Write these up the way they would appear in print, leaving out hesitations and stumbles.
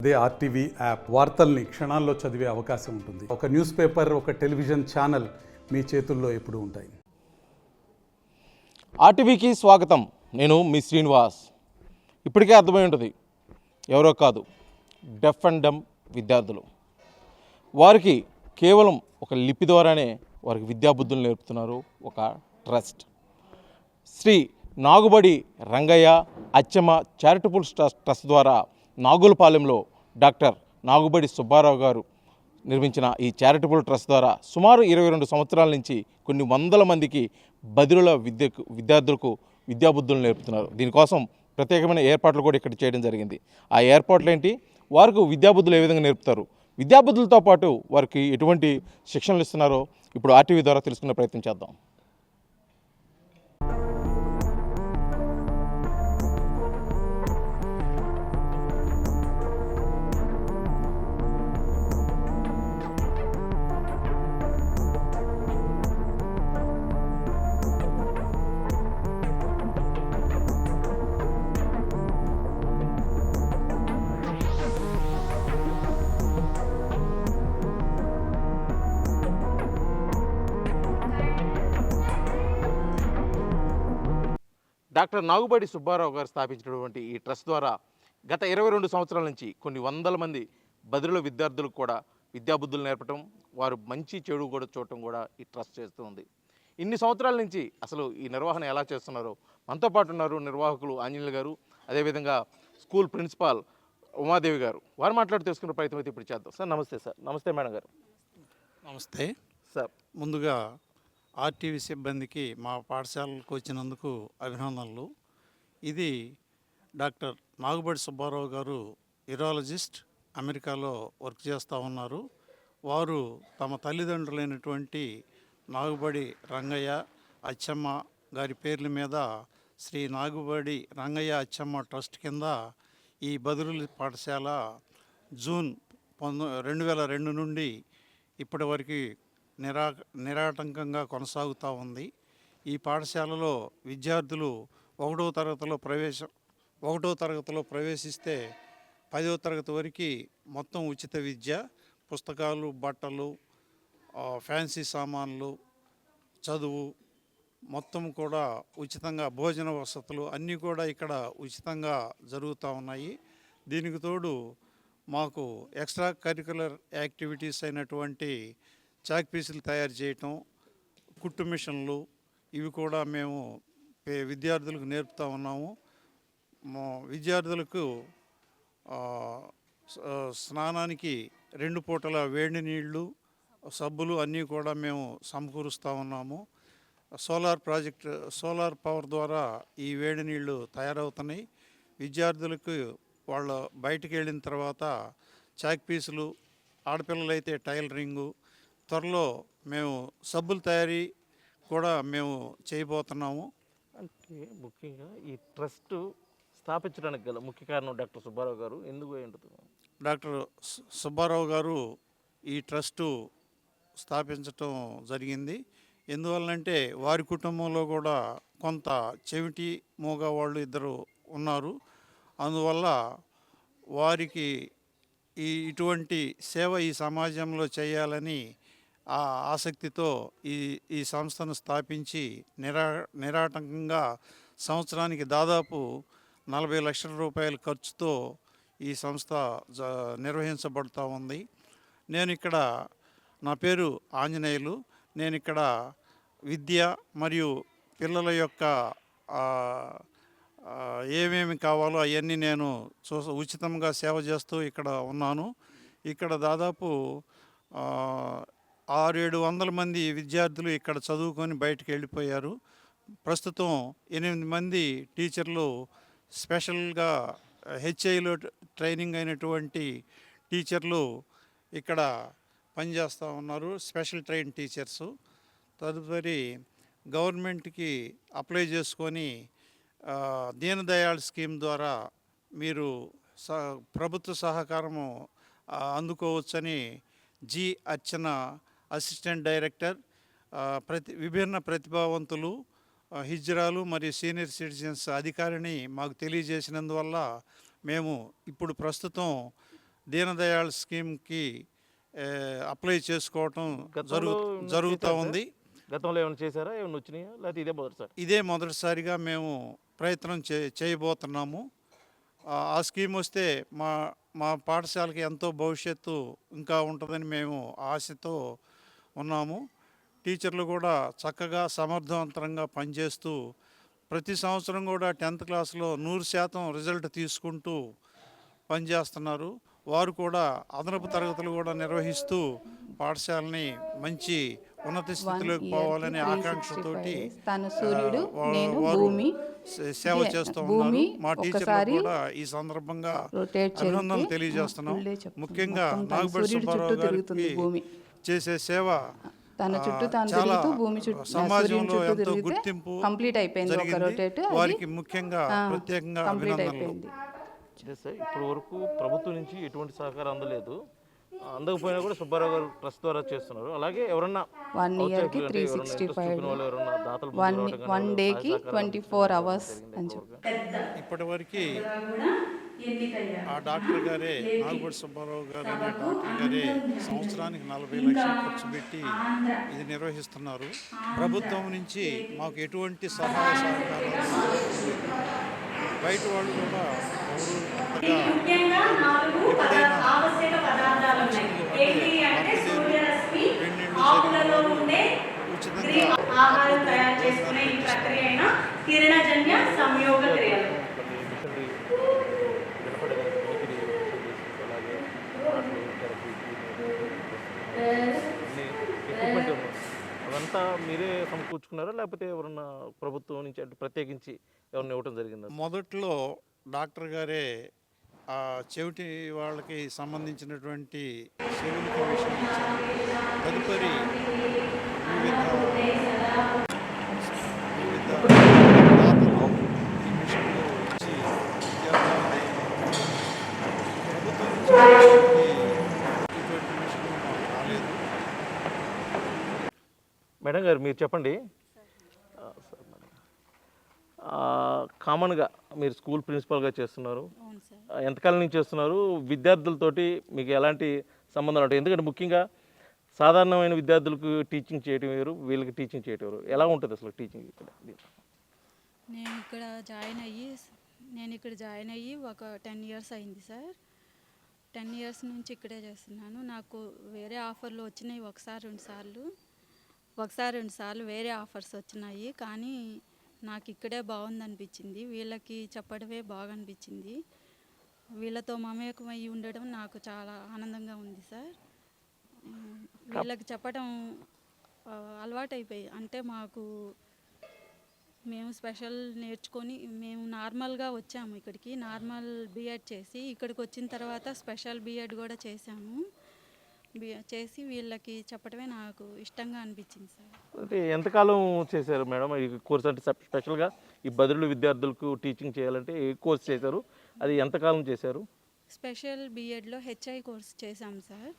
అదే RTV app వార్తల్ని క్షణాల్లో చదివే అవకాశం ఉంటుంది. ఒక న్యూస్ పేపర్, ఒక టెలివిజన్ ఛానల్ మీ చేతుల్లో ఎప్పుడూ ఉంటాయి. ఆర్టీవీకి స్వాగతం. నేను మీ శ్రీనివాస్. ఇప్పటికే అర్థమై ఉంటుంది, ఎవరో కాదు, డెఫ్ అండ్ డమ్ విద్యార్థులు. వారికి కేవలం ఒక లిపి ద్వారానే వారికి విద్యాబుద్ధులు నేర్పుతున్నారు ఒక trust. Shri Nagubadi Rangaiah Achamma charitable trust ద్వారా నాగులపాలెంలో డాక్టర్ నాగుబడి సుబ్బారావు గారు నిర్మించిన ఈ చారిటబుల్ ట్రస్ట్ ద్వారా సుమారు 22 సంవత్సరాల నుంచి కొన్ని వందల మందికి బదిరుల విద్యార్థులకు విద్యాబుద్ధులు నేర్పుతున్నారు. దీనికోసం ప్రత్యేకమైన ఏర్పాట్లు కూడా ఇక్కడ చేయడం జరిగింది. ఆ ఏర్పాట్లు ఏంటి, వారికి విద్యాబుద్ధులు ఏ విధంగా నేర్పుతారు, విద్యాబుద్ధులతో పాటు వారికి ఎటువంటి శిక్షణలు ఇస్తున్నారో ఇప్పుడు ఆర్టీవీ ద్వారా తెలుసుకునే ప్రయత్నం చేద్దాం. డాక్టర్ నాగుబడి సుబ్బారావు గారు స్థాపించినటువంటి ఈ ట్రస్ట్ ద్వారా గత 22 సంవత్సరాల నుంచి కొన్ని వందల మంది బదిరుల విద్యార్థులకు కూడా విద్యాబుద్ధులు నేర్పడం, వారు మంచి చెడు కూడా చూడటం కూడా ఈ ట్రస్ట్ చేస్తూ ఉంది. ఇన్ని సంవత్సరాల నుంచి అసలు ఈ నిర్వహణ ఎలా చేస్తున్నారో మనతో పాటు ఉన్నారు నిర్వాహకులు ఆంజనేయులు గారు, అదేవిధంగా స్కూల్ ప్రిన్సిపాల్ ఉమాదేవి గారు. వారు మాట్లాడి తెలుసుకునే ప్రయత్నం అయితే ఇప్పుడు చేద్దాం. సార్ నమస్తే. సార్ నమస్తే. మేడం గారు నమస్తే సార్. ముందుగా ఆర్టీవీ సిబ్బందికి మా పాఠశాలకు వచ్చినందుకు అభినందనలు. ఇది డాక్టర్ నాగుబడి సుబ్బారావు గారు యూరాలజిస్ట్, అమెరికాలో వర్క్ చేస్తూ ఉన్నారు. వారు తమ తల్లిదండ్రులైనటువంటి నాగుబడి రంగయ్య అచ్చమ్మ గారి పేర్ల మీద శ్రీ నాగుబడి రంగయ్య అచ్చమ్మ ట్రస్ట్ కింద ఈ బదిరుల పాఠశాల జూన్ 2002 నుండి ఇప్పటి వరకు నిరాటంకంగా కొనసాగుతూ ఉంది. ఈ పాఠశాలలో విద్యార్థులు 1వ తరగతిలో ప్రవేశిస్తే 10వ తరగతి వరకు మొత్తం ఉచిత విద్య, పుస్తకాలు, బట్టలు, ఫ్యాన్సీ సామాన్లు, చదువు మొత్తం కూడా ఉచితంగా, భోజన వసతులు అన్నీ కూడా ఇక్కడ ఉచితంగా జరుగుతూ ఉన్నాయి. దీనికి తోడు మాకు ఎక్స్ట్రా కరిక్యులర్ యాక్టివిటీస్ అయినటువంటి చాక్ పీసులు తయారు చేయటం, కుట్టు మిషన్లు, ఇవి కూడా మేము విద్యార్థులకు నేర్పుతూ ఉన్నాము. విద్యార్థులకు స్నానానికి 2 పూటల వేడి నీళ్లు, సబ్బులు అన్నీ కూడా మేము సమకూరుస్తూ ఉన్నాము. సోలార్ పవర్ ద్వారా ఈ వేడి నీళ్లు తయారవుతున్నాయి. విద్యార్థులకు వాళ్ళు బయటికి వెళ్ళిన తర్వాత చాక్ పీసులు, ఆడపిల్లలైతే టైలరింగు, త్వరలో మేము సబ్బుల తయారీ కూడా మేము చేయబోతున్నాము. అంటే ముఖ్యంగా ఈ ట్రస్ట్ స్థాపించడానికి గల ముఖ్య కారణం డాక్టర్ సుబ్బారావు గారు ఎందుకు ఉంటుంది? డాక్టర్ సుబ్బారావు గారు ఈ ట్రస్టు స్థాపించటం జరిగింది. ఎందువల్లంటే వారి కుటుంబంలో కూడా కొంత చెవిటి మూగ వాళ్ళు ఇద్దరు ఉన్నారు. అందువల్ల వారికి ఇటువంటి సేవ ఈ సమాజంలో చేయాలని ఆ ఆసక్తితో ఈ సంస్థను స్థాపించి నిరాటంకంగా సంవత్సరానికి దాదాపు 40 లక్షల రూపాయల ఖర్చుతో ఈ సంస్థ నిర్వహించబడుతూ ఉంది. నా పేరు ఆంజనేయులు. నేను ఇక్కడ విద్య మరియు పిల్లల యొక్క ఏమేమి కావాలో అవన్నీ నేను ఉచితంగా సేవ చేస్తూ ఇక్కడ ఉన్నాను. ఇక్కడ దాదాపు 600-700 మంది విద్యార్థులు ఇక్కడ చదువుకొని బయటకు వెళ్ళిపోయారు. ప్రస్తుతం 8 మంది టీచర్లు స్పెషల్గా హెచ్ఐలో ట్రైనింగ్ అయినటువంటి టీచర్లు ఇక్కడ పనిచేస్తూ ఉన్నారు, స్పెషల్ ట్రైన్ టీచర్సు. తదుపరి గవర్నమెంట్కి అప్లై చేసుకొని దీన్ దయాళ్ స్కీమ్ ద్వారా మీరు ప్రభుత్వ సహకారము అందుకోవచ్చని జి అర్చన అసిస్టెంట్ డైరెక్టర్, విభిన్న ప్రతిభావంతులు, హిజ్రాలు మరియు సీనియర్ సిటిజన్స్ అధికారిని మాకు తెలియజేసినందువల్ల మేము ఇప్పుడు ప్రస్తుతం దీనదయాళ్ స్కీమ్కి అప్లై చేసుకోవటం గతంలో ఏమన్నా జరుగుతూ చేశారా ఉంది. గతంలో ఏమైనా చేశారా? ఏమైనా వచ్చినాయా? లేకపోతే ఇదే మొదటిసారి? ఇదే మొదటిసారిగా మేము ప్రయత్నం చేయబోతున్నాము. ఆ స్కీమ్ వస్తే మా మా పాఠశాలకి ఎంతో భవిష్యత్తు ఇంకా ఉంటుందని మేము ఆశతో ఉన్నాము. టీచర్లు కూడా చక్కగా సమర్థవంతంగా పనిచేస్తూ ప్రతి సంవత్సరం కూడా 10th క్లాస్లో 100% రిజల్ట్ తీసుకుంటూ పనిచేస్తున్నారు. వారు కూడా అదనపు తరగతులు కూడా నిర్వహిస్తూ పాఠశాలని మంచి ఉన్నత స్థితిలోకి పోవాలనే ఆకాంక్షతోటి తను సూర్యుడు నేను వారు భూమి సేవ చేస్తూ ఉన్నారు. భూమి మా టీచర్లకు ఒకసారి కూడా ఈ సందర్భంగా రొటేట్ అభినందనలు చేస్తే తెలియజేస్తున్నాం. ఫుల్ డే చెప్తుంది. ముఖ్యంగా మొత్తం తను నాగపల్లి సూర్యుడి సుబ్బారావు చుట్టూ తిరుగుతుంది గారికి భూమి. చేసే సేవ తన చుట్టూ తాను చాలా తిరుగుతూ భూమి చుట్టూ సూర్యుని సమాజంలో చుట్టూ ఎంతో తిరిగితే గుర్తింపు కంప్లీట్ అయిపోయింది ఒక జరిగింది. రొటేట్. వారికి ముఖ్యంగా ప్రత్యేకంగా కంప్లీట్ అభినందనలు. అయిపోయింది. అదే సార్, ఇప్పటి వరకు ప్రభుత్వం నుంచి ఎటువంటి సహకారం అందలేదు. అందకపోయినా కూడా సుబ్బారావు గారు ట్రస్ట్ ద్వారా చేస్తున్నారు. అలాగే ఎవరన్నా 1 year కి అంటే ఎవరన్నా interest 365 చూపిన వాళ్ళు ఎవరన్నా దాతలు ముందుకు రావడం కానీ వన్ ఎవరైనా డేకి సహాయ సహకారాలు 24 hours జరిగింది అని ఇంతవరకు. చెప్పి ఇప్పటివరకు ఆ డాక్టర్ గారే నాగపూడి సుబ్బారావు గారు అనే డాక్టర్ గారే సంవత్సరానికి 40 లక్షలు ఖర్చు పెట్టి ఇది నిర్వహిస్తున్నారు. ప్రభుత్వం నుంచి మాకు ఎటువంటి సహాయ సహకారాలు లేదు. బయట వాళ్ళు కూడా ఎవరు అంతగా ఎప్పుడైనా ఉచితంగా ఆహారం తయారు చేసుకునే ఈ ప్రక్రియ అయిన కిరణజన్య సంయోగ క్రియలు. మిషనరీ వినపడగలిగే వినికిడి చేసి అలాగే మాటలు, థెరపీ, ఎక్విప్మెంట్ అదంతా మీరే సమకూర్చుకున్నారా? లేకపోతే ఎవరన్నా ప్రభుత్వం నుంచి అంటే ప్రత్యేకించి ఎవరిని ఇవ్వటం జరిగిందా? మొదట్లో డాక్టర్ గారే ఆ చెవిటి వాళ్ళకి సంబంధించినటువంటి చెవులకి విషయం ఇచ్చారు. తదుపరి వివిధ దాతలు ఈ మిషన్లో వచ్చి విద్యార్థులని ప్రభుత్వం నుంచి ఇటువంటి మిషన్లు మాకు రాలేదు. మేడం గారు మీరు చెప్పండి. సార్ మేడం, కామన్గా మీరు స్కూల్ ప్రిన్సిపాల్గా చేస్తున్నారు. ఎంతకాలం నుంచి చేస్తున్నారు? విద్యార్థులతోటి మీకు ఎలాంటి సంబంధాలు ఉంటాయి? ఎందుకంటే ముఖ్యంగా సాధారణమైన విద్యార్థులకు టీచింగ్ చేయటం వేరు, వీళ్ళకి టీచింగ్ చేయటం వేరు. ఎలా ఉంటుంది అసలు టీచింగ్ ఇక్కడ? నేను ఇక్కడ జాయిన్ అయ్యి ఒక 10 years అయింది సార్. 10 years నుంచి ఇక్కడే చేస్తున్నాను. నాకు వేరే ఆఫర్లు వచ్చినాయి ఒకసారి రెండు సార్లు వేరే ఆఫర్స్ వచ్చినాయి. కానీ నాకు ఇక్కడే బాగుందనిపించింది. వీళ్ళకి చెప్పడమే బాగా అనిపించింది. వీళ్ళతో మమేకమై ఉండడం నాకు చాలా ఆనందంగా ఉంది సార్. వీళ్ళకి చెప్పడం అలవాటైపోయి అంటే మేము స్పెషల్ నేర్చుకొని మేము నార్మల్గా వచ్చాము ఇక్కడికి. నార్మల్ బీఎడ్ చేసి ఇక్కడికి వచ్చిన తర్వాత స్పెషల్ బీఎడ్ కూడా చేసి వీళ్ళకి చెప్పడమే నాకు ఇష్టంగా అనిపించింది సార్. అంటే ఎంతకాలం చేశారు మేడం ఈ కోర్స్? అంటే స్పెషల్గా ఈ బదిలీ విద్యార్థులకు టీచింగ్ చేయాలంటే ఏ కోర్స్ చేశారు? అది ఎంతకాలం చేశారు? స్పెషల్ బీఎడ్లో హెచ్ఐ కోర్స్ చేశాం సార్.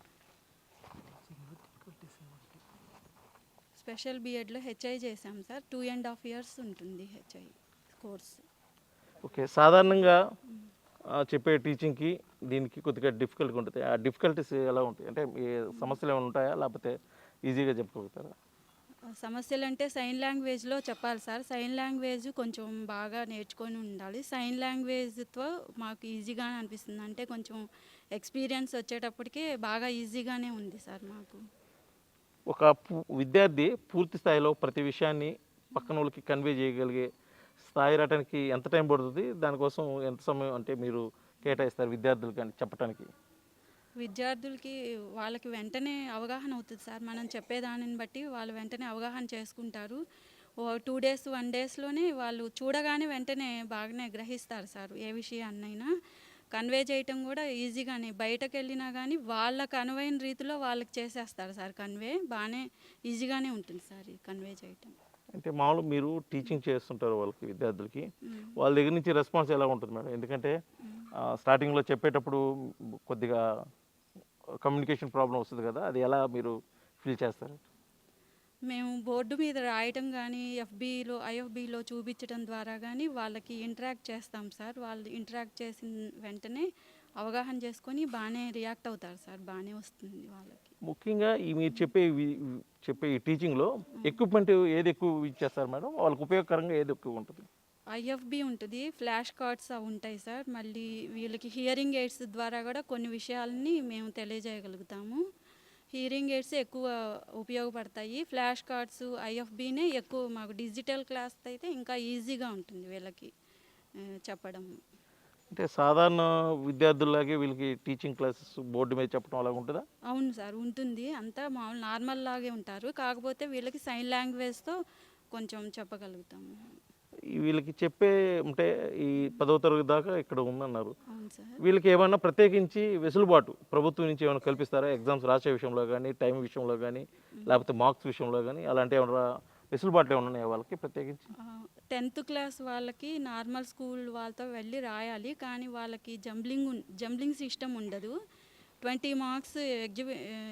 స్పెషల్ బీఎడ్లో హెచ్ఐ చేశాం సార్. 2.5 years ఉంటుంది హెచ్ఐ కోర్స్. ఓకే, సాధారణంగా చెప్పే టీచింగ్కి దీనికి కొద్దిగా డిఫికల్ట్గా ఉంటుంది. ఆ డిఫికల్టీస్ ఎలా ఉంటాయి? అంటే ఈ సమస్యలు ఏమైనా ఉంటాయా లేకపోతే ఈజీగా చెప్పుకోగలుగుతారా? సమస్యలు అంటే సైన్ లాంగ్వేజ్లో చెప్పాలి సార్. సైన్ లాంగ్వేజ్ కొంచెం బాగా నేర్చుకొని ఉండాలి. సైన్ లాంగ్వేజ్తో మాకు ఈజీగానే అనిపిస్తుంది. అంటే కొంచెం ఎక్స్పీరియన్స్ వచ్చేటప్పటికే బాగా ఈజీగానే ఉంది సార్ మాకు. ఒక విద్యార్థి పూర్తి స్థాయిలో ప్రతి విషయాన్ని పక్కన వాళ్ళకి కన్వే చేయగలిగే స్థాయి రావడానికి ఎంత టైం పడుతుంది? దానికోసం ఎంత సమయం అంటే మీరు కేటాయిస్తారు విద్యార్థులు కానీ చెప్పడానికి? విద్యార్థులకి వాళ్ళకి వెంటనే అవగాహన అవుతుంది సార్. మనం చెప్పేదానిని బట్టి వాళ్ళు వెంటనే అవగాహన చేసుకుంటారు. 2 days 1 daysలోనే వాళ్ళు చూడగానే వెంటనే బాగానే గ్రహిస్తారు సార్. ఏ విషయాన్నైనా కన్వే చేయటం కూడా ఈజీగానే. బయటకు వెళ్ళినా కానీ వాళ్ళకు అనువైన రీతిలో వాళ్ళకి చేసేస్తారు సార్. కన్వే బాగానే ఈజీగానే ఉంటుంది సార్ ఈ కన్వే చేయటం. అంటే మామూలు మీరు టీచింగ్ చేస్తుంటారు వాళ్ళకి విద్యార్థులకి, వాళ్ళ దగ్గర నుంచి రెస్పాన్స్ ఎలా ఉంటుంది మేడం? ఎందుకంటే స్టార్టింగ్లో చెప్పేటప్పుడు కొద్దిగా కమ్యూనికేషన్ ప్రాబ్లం వస్తుంది కదా, అది ఎలా మీరు ఫీల్ చేస్తారు? మేము బోర్డు మీద రాయటం కానీ ఐఎఫ్బీలో చూపించడం ద్వారా కానీ వాళ్ళకి ఇంటరాక్ట్ చేస్తాం సార్. వాళ్ళు ఇంటరాక్ట్ చేసిన వెంటనే అవగాహన చేసుకొని బాగానే రియాక్ట్ అవుతారు సార్, బాగానే వస్తుంది వాళ్ళకి. ముఖ్యంగా ఈ మీరు చెప్పే ఈ టీచింగ్లో ఎక్విప్మెంట్ ఏది ఎక్కువ ఇచ్చేస్తారు మేడం, వాళ్ళకి ఉపయోగకరంగా ఏది ఎక్కువ ఉంటుంది? ఐఎఫ్బి ఉంటుంది, ఫ్లాష్ కార్డ్స్ అవి ఉంటాయి సార్. మళ్ళీ వీళ్ళకి హియరింగ్ ఎయిడ్స్ ద్వారా కూడా కొన్ని విషయాలని మేము తెలియజేయగలుగుతాము. హియరింగ్ ఎయిడ్స్ ఎక్కువ ఉపయోగపడతాయి. ఫ్లాష్ కార్డ్స్ ఐఎఫ్బినే ఎక్కువ మాకు. డిజిటల్ క్లాస్ అయితే ఇంకా ఈజీగా ఉంటుంది వీళ్ళకి చెప్పడం. అంటే సాధారణ విద్యార్థుల్లాగే వీళ్ళకి టీచింగ్ క్లాసెస్ బోర్డు మీద చెప్పడం అలాగ ఉంటుందా? అవును సార్, ఉంటుంది. అంతా మామూలు నార్మల్ లాగే ఉంటారు, కాకపోతే వీళ్ళకి సైన్ లాంగ్వేజ్తో కొంచెం చెప్పగలుగుతాము. వీళ్ళకి చెప్పే అంటే ఈ 10వ తరగతి దాకా ఇక్కడ ఉందన్నారు. అవును సార్. వీళ్ళకి ఏమైనా ప్రత్యేకించి వెసులుబాటు ప్రభుత్వం నుంచి ఏమైనా కల్పిస్తారా? ఎగ్జామ్స్ రాసే విషయంలో కానీ, టైం విషయంలో కానీ, లేకపోతే మార్క్స్ విషయంలో కానీ అలాంటి ఏమైనా వెసులుబాట్లు ఏమైనా ఉన్నాయా వాళ్ళకి ప్రత్యేకించి? 10th క్లాస్ వాళ్ళకి నార్మల్ స్కూల్ వాళ్ళతో వెళ్ళి రాయాలి, కానీ వాళ్ళకి జంబ్లింగ్ సిస్టమ్ ఉండదు. 20 మార్క్స్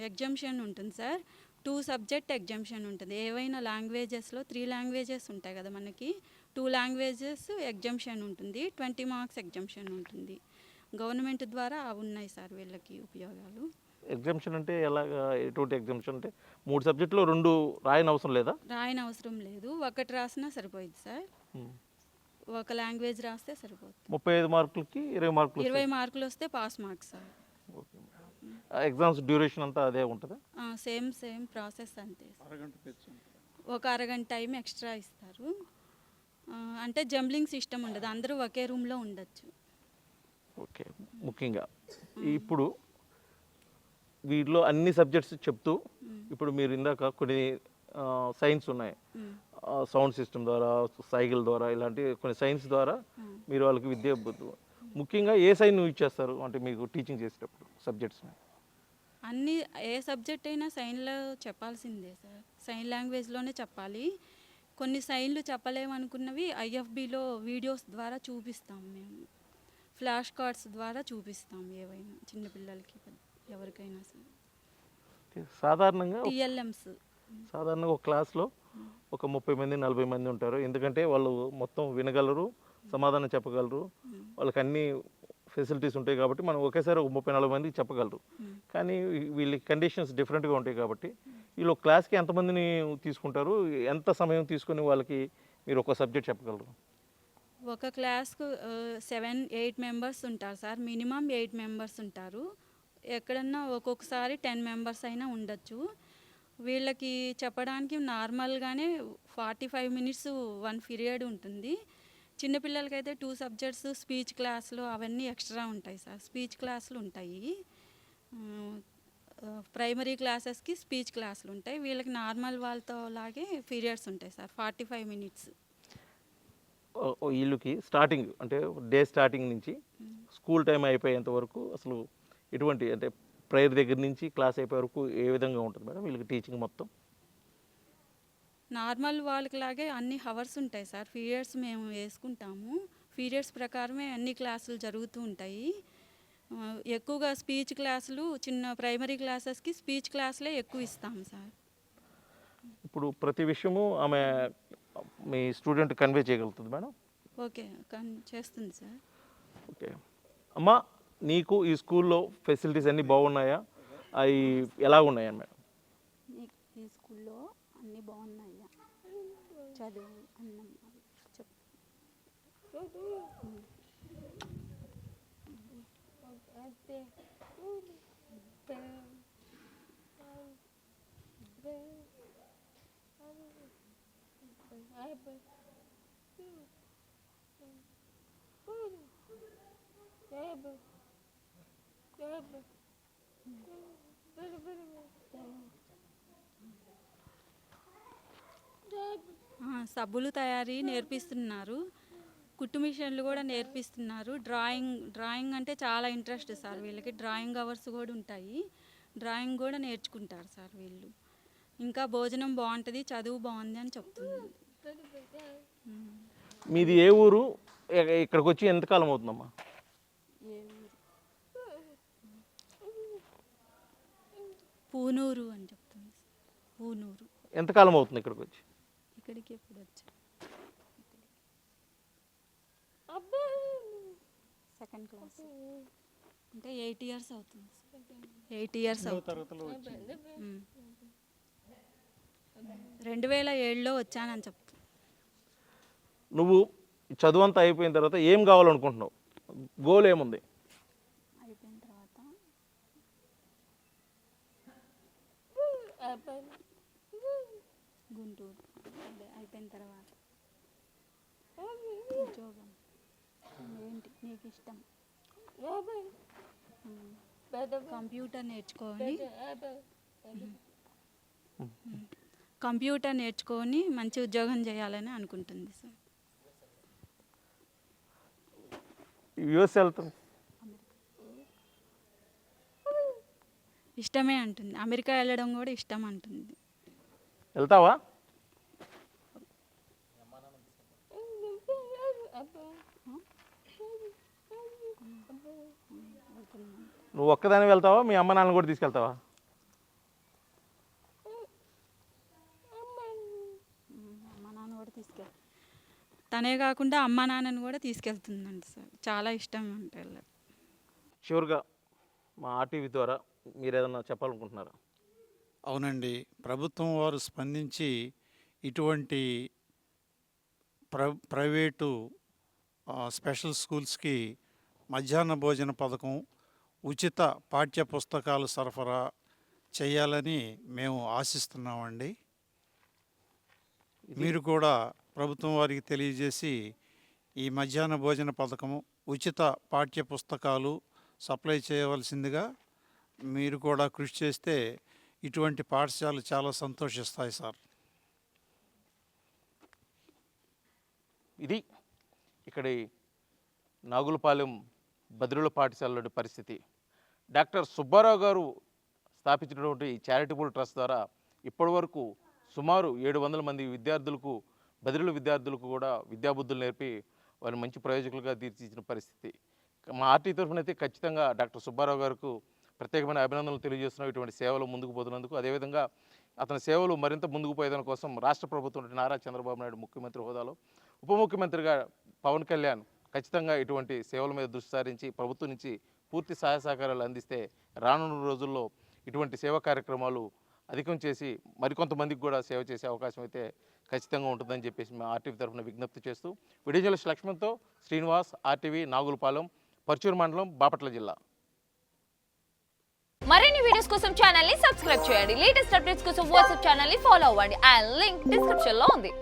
ఎగ్జామ్షన్ ఉంటుంది సార్. 2 సబ్జెక్ట్ ఎగ్జామ్షన్ ఉంటుంది. ఏవైనా లాంగ్వేజెస్లో 3 లాంగ్వేజెస్ ఉంటాయి కదా మనకి, 2 లాంగ్వేజెస్ ఎగ్జామ్షన్ ఉంటుంది, 20 మార్క్స్ ఎగ్జామ్షన్ ఉంటుంది. గవర్నమెంట్ ద్వారా అవి ఉన్నాయి సార్ వీళ్ళకి ఉపయోగాలు. ఎగ్జామ్షన్ అంటే ఎలాగా, ఎటువంటి ఎగ్జామ్షన్ అంటే 3 సబ్జెక్టులో 2 రాయని అవసరం లేదా? రాయని అవసరం లేదు, ఒకటి రాసినా సరిపోయింది సార్. ఒక లాంగ్వేజ్ రాస్తే సరిపోతుంది. 35 మార్కులకి 20 మార్కులు 20 మార్కులు వస్తే pass marks sir. Exams duration అంతా అదే ఉంటుందా? సేమ్ ప్రాసెస్ అంతే. ఒక అరగంట టైం ఎక్స్ట్రా ఇస్తారు. అంటే జంబ్లింగ్ సిస్టమ్ ఉండదు, అందరూ ఒకే రూమ్లో ఉండొచ్చు. ఓకే. ముఖ్యంగా ఇప్పుడు వీటిలో అన్ని సబ్జెక్ట్స్ చెప్తూ, ఇప్పుడు మీరు ఇందాక కొన్ని సైన్స్ ఉన్నాయి, సౌండ్ సిస్టమ్ ద్వారా, సైకిల్ ద్వారా, ఇలాంటి కొన్ని సైన్స్ ద్వారా మీరు వాళ్ళకి విద్య ముఖ్యంగా ఏ సైన్ యూజ్ చేస్తారు అంటే మీకు టీచింగ్ చేసేటప్పుడు సబ్జెక్ట్స్ని? అన్ని ఏ సబ్జెక్ట్ అయినా సైన్లో చెప్పాల్సిందే సార్, సైన్ లాంగ్వేజ్లోనే చెప్పాలి. కొన్ని సైన్లు చెప్పలేమనుకున్నవి ఐఎఫ్బిలో వీడియోస్ ద్వారా చూపిస్తాం మేము, ఫ్లాష్ కార్డ్స్ ద్వారా చూపిస్తాం ఏవైనా చిన్నపిల్లలకి ఎవరికైనా సరే. సాధారణంగా టిఎల్ఎంస్ సాధారణంగా ఒక క్లాస్లో ఒక 30 మంది 40 మంది ఉంటారు, ఎందుకంటే వాళ్ళు మొత్తం వినగలరు, సమాధానం చెప్పగలరు, వాళ్ళకి అన్ని ఫెసిలిటీస్ ఉంటాయి కాబట్టి మనం ఒకేసారి ఒక 30-40 మందికి చెప్పగలరు. కానీ వీళ్ళకి కండిషన్స్ డిఫరెంట్గా ఉంటాయి కాబట్టి వీళ్ళు ఒక క్లాస్కి ఎంతమందిని తీసుకుంటారు, ఎంత సమయం తీసుకొని వాళ్ళకి మీరు ఒక సబ్జెక్ట్ చెప్పగలరు? ఒక క్లాస్కు 7-8 మెంబర్స్ ఉంటారు సార్, మినిమం 8 మెంబర్స్ ఉంటారు. ఎక్కడన్నా ఒక్కొక్కసారి 10 మెంబర్స్ అయినా ఉండొచ్చు. వీళ్ళకి చెప్పడానికి నార్మల్గానే 45 మినిట్స్ 1 పీరియడ్ ఉంటుంది. చిన్నపిల్లలకైతే 2 సబ్జెక్ట్స్, స్పీచ్ క్లాసులు అవన్నీ ఎక్స్ట్రా ఉంటాయి సార్. స్పీచ్ క్లాసులు ఉంటాయి, ప్రైమరీ క్లాసెస్కి స్పీచ్ క్లాసులు ఉంటాయి. వీళ్ళకి నార్మల్ వాళ్ళతో లాగే పీరియడ్స్ ఉంటాయి సార్, 45 మినిట్స్. వీళ్ళకి స్టార్టింగ్ అంటే డే స్టార్టింగ్ నుంచి స్కూల్ టైం అయిపోయేంత వరకు అసలు ఎటువంటి అంటే ప్రేయర్ దగ్గర నుంచి క్లాస్ అయిపోయే వరకు ఏ విధంగా ఉంటుంది మేడం వీళ్ళకి టీచింగ్ మొత్తం? నార్మల్ వాళ్ళకి లాగే అన్ని హవర్స్ ఉంటాయి సార్, పీరియడ్స్ మేము వేసుకుంటాము. పీరియడ్స్ ప్రకారమే అన్ని క్లాసులు జరుగుతూ ఉంటాయి. ఎక్కువగా స్పీచ్ క్లాసులు చిన్న ప్రైమరీ క్లాసెస్కి స్పీచ్ క్లాసులే ఎక్కువ ఇస్తాము సార్. ఇప్పుడు ప్రతి విషయము ఆమె మీ స్టూడెంట్ కన్వే చేయగలుగుతుంది మేడం? ఓకే, చేస్తుంది సార్. ఓకే అమ్మ, నీకు ఈ స్కూల్లో ఫెసిలిటీస్ అన్నీ బాగున్నాయా, అవి ఎలా ఉన్నాయా మేడం? ఈ స్కూల్లో అన్నీ బాగున్నాయా, చదువు అన్నం చెప్పు. సబ్బులు తయారీ నేర్పిస్తున్నారు, కుట్టు మిషన్లు కూడా నేర్పిస్తున్నారు. డ్రాయింగ్ అంటే చాలా ఇంట్రెస్ట్ సార్ వీళ్ళకి. డ్రాయింగ్ అవర్స్ కూడా ఉంటాయి, డ్రాయింగ్ కూడా నేర్చుకుంటారు సార్ వీళ్ళు. ఇంకా భోజనం బాగుంటుంది, చదువు బాగుంది అని చెప్తున్నారు. మీది ఏ ఊరు, ఇక్కడికి వచ్చి ఎంతకాలం అవుతుందమ్మా? పూనూరు అని చెప్తుంది సార్, పూనూరు. ఎంతకాలం అవుతుంది ఇక్కడికి వచ్చి? ఇక్కడికి ఎప్పుడు వచ్చా? Second class. అంటే 8 ఇయర్స్ అవుతుంది 8 ఇయర్స్ అవుతుంది తరగతిలో వచ్చింది. 2007లో వచ్చానని చెప్తాను. నువ్వు ఈ చదువు అంతా అయిపోయిన తర్వాత ఏం కావాలనుకుంటున్నావు? గోల్ ఏముంది? అయిపోయిన తర్వాత గుంటూరు అదే అయిపోయిన తర్వాత ఉద్యోగం ఏంటి నీకు ఇష్టం? కంప్యూటర్ నేర్చుకొని మంచి ఉద్యోగం చేయాలని అనుకుంటుంది సార్. యుఎస్ వెళ్తాను. ఇష్టమే అంటుంది. అమెరికా వెళ్ళడం కూడా ఇష్టం అంటుంది. వెళ్తావా? నువ్వు ఒక్కదాని వెళ్తావా? మీ అమ్మ నాన్న కూడా తీసుకెళ్తావా? మా నాన్న కూడా తీసుకెళ్ళి తనే కాకుండా అమ్మ నాన్నని కూడా తీసుకెళ్తుందండి సార్. చాలా ఇష్టం అంటే వెళ్ళడం. చివరిగా మా ఆర్టీవీ ద్వారా మీరు ఏదన్నా చెప్పాలనుకుంటున్నారా? అవునండి, ప్రభుత్వం వారు స్పందించి ఇటువంటి ప్రైవేటు స్పెషల్ స్కూల్స్కి మధ్యాహ్న భోజన పథకం, ఉచిత పాఠ్య పుస్తకాలు సరఫరా చేయాలని మేము ఆశిస్తున్నామండి. మీరు కూడా ప్రభుత్వం వారికి తెలియజేసి ఈ మధ్యాహ్న భోజన పథకము, ఉచిత పాఠ్య పుస్తకాలు సప్లై చేయవలసిందిగా మీరు కూడా కృషి చేస్తే ఇటువంటి పాఠశాలలు చాలా సంతోషిస్తాయి సార్. ఇది ఇక్కడి నాగులపాలెం బదిరుల పాఠశాలలోని పరిస్థితి. డాక్టర్ సుబ్బారావు గారు స్థాపించినటువంటి ఈ చారిటబుల్ ట్రస్ట్ ద్వారా ఇప్పటివరకు సుమారు 700 మంది విద్యార్థులకు, బదిరుల విద్యార్థులకు కూడా విద్యాబుద్ధులు నేర్పి వారిని మంచి ప్రయోజకులుగా తీర్చిదిద్దిన పరిస్థితి. మా ఆర్టీ తరఫున అయితే ఖచ్చితంగా డాక్టర్ సుబ్బారావు గారికి ప్రత్యేకమైన అభినందనలు తెలియజేస్తున్నాం ఇటువంటి సేవలు ముందుకు పోతున్నందుకు. అదేవిధంగా అతని సేవలు మరింత ముందుకు పోయేదాని కోసం రాష్ట్ర ప్రభుత్వం నారా చంద్రబాబు నాయుడు ముఖ్యమంత్రి హోదాలో, ఉప ముఖ్యమంత్రిగా పవన్ కళ్యాణ్ ఖచ్చితంగా ఇటువంటి సేవల మీద దృష్టి సారించి ప్రభుత్వం నుంచి పూర్తి సహాయ సహకారాలు అందిస్తే రానున్న రోజుల్లో ఇటువంటి సేవా కార్యక్రమాలు అధికం చేసి మరికొంతమందికి కూడా సేవ చేసే అవకాశం అయితే ఖచ్చితంగా ఉంటుందని చెప్పేసి మేము ఆర్టీవీ తరఫున విజ్ఞప్తి చేస్తూ వీడియో జర్నలిస్ట్ లక్ష్మణ్తో శ్రీనివాస్, ఆర్టీవీ, నాగులపాలెం, పర్చూరు మండలం, బాపట్ల జిల్లా. మరిన్ని వీడియోస్ కోసం ఛానల్ ని సబ్స్క్రైబ్ చేయండి. లేటెస్ట్ అప్డేట్స్ కోసం వాట్సాప్ ఛానల్ ని ఫాలో అవ్వండి. ఆ లింక్ డిస్క్రిప్షన్ లో ఉంది.